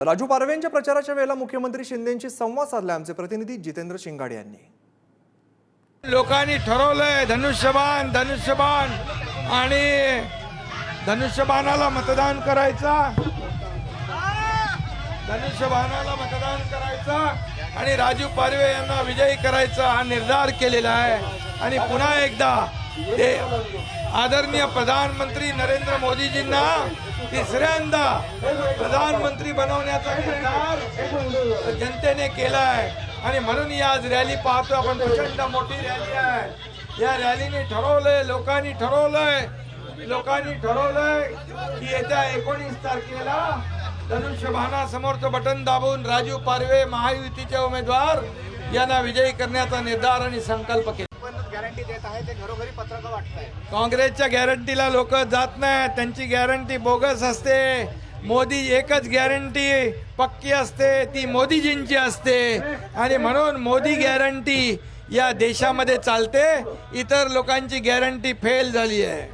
राजू पारवेंच्या प्रचाराच्या वेळेला मुख्यमंत्री शिंदेंशी संवाद साधला आमचे प्रतिनिधी जितेंद्र शिंगाडे यांनी। लोकांनी ठरवलंय धनुष्यबाण धनुष्यबाण आणि धनुष्यबाणाला मतदान करायचा, धनुष्यबाणाला मतदान करायचा आणि राजू पारवे यांना विजयी करायचा हा निर्धार केलेला आहे। आणि पुन्हा एकदा ते आदरणीय प्रधानमंत्री नरेंद्र मोदीजींना तिसऱ्यांदा प्रधानमंत्री बनवण्याचा निर्धार जनतेने केला आहे। आणि म्हणून ही आज रॅली पाहतो आपण, प्रचंड मोठी रॅली आहे। या रॅलीने ठरवलंय, लोकांनी ठरवलंय की येत्या 19 तारखेला धनुष्यबाणासमोरचं बटन दाबून राजू पारवे महायुतीचे उमेदवार यांना विजयी करण्याचा निर्धार आणि संकल्प केला। गॅरंटी देत आहे ते घरोघरी पत्रक वाटतंय। काँग्रेसच्या गॅरंटीला लोक जात नाही, त्यांची गॅरंटी बोगस असते। मोदी एकच गॅरंटी पक्की असते, ती मोदीजींची असते आणि म्हणून मोदी गॅरंटी या देशामध्ये चालते। इतर लोकांची गॅरंटी फेल झाली आहे।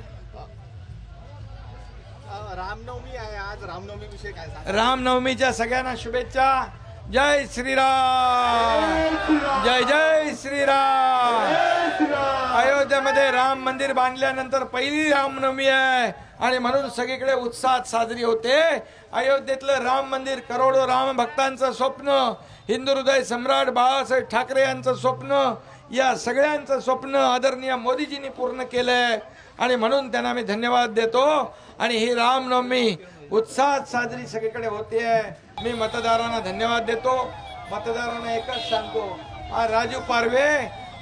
रामनवमी आहे आज, रामनवमी विषय काय सांगा? रामनवमीच्या सगळ्यांना शुभेच्छा। जय श्रीराम, जय जय श्रीराम। अयोध्येमध्ये राम मंदिर बांधल्यानंतर पहिली रामनवमी आहे आणि म्हणून सगळीकडे उत्साहात साजरी होते। अयोध्येतलं राम मंदिर करोडो राम भक्तांचं स्वप्न, हिंदू हृदय सम्राट बाळासाहेब ठाकरे यांचं स्वप्न, या सगळ्यांचं स्वप्न आदरणीय मोदीजींनी पूर्ण केलंय आणि म्हणून त्यांना मी धन्यवाद देतो। आणि ही रामनवमी उत्साहात साजरी सगळीकडे होते। मी मतदारांना धन्यवाद देतो। मतदारांना एकच सांगतो, हा राजू पारवे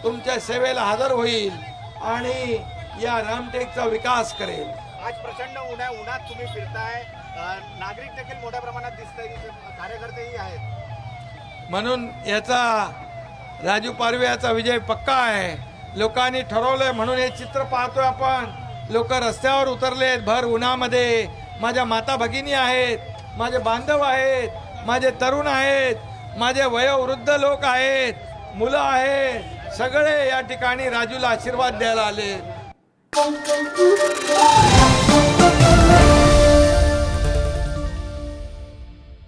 तुमच्या सेवेला हजर होईल आणि या रामटेकचा विकास करेल। आज प्रचंड उन्हात तुम्ही फिरताय, नागरिक देखील मोठ्या प्रमाणात दिसतंय, कार्यकर्तेही आहेत, म्हणून याचा राजू पारवे याचा विजय पक्का आहे। लोकांनी ठरवलंय म्हणून हे चित्र पाहतोय आपण। लोक रस्त्यावर उतरलेत भर उन्हामध्ये। माझ्या माता भगिनी आहेत, माझे बांधव आहेत, माझे तरुण आहेत, माझे वयोवृद्ध लोक आहेत, मुलं आहेत, सगळे या ठिकाणी राजूला आशीर्वाद द्यायला आले।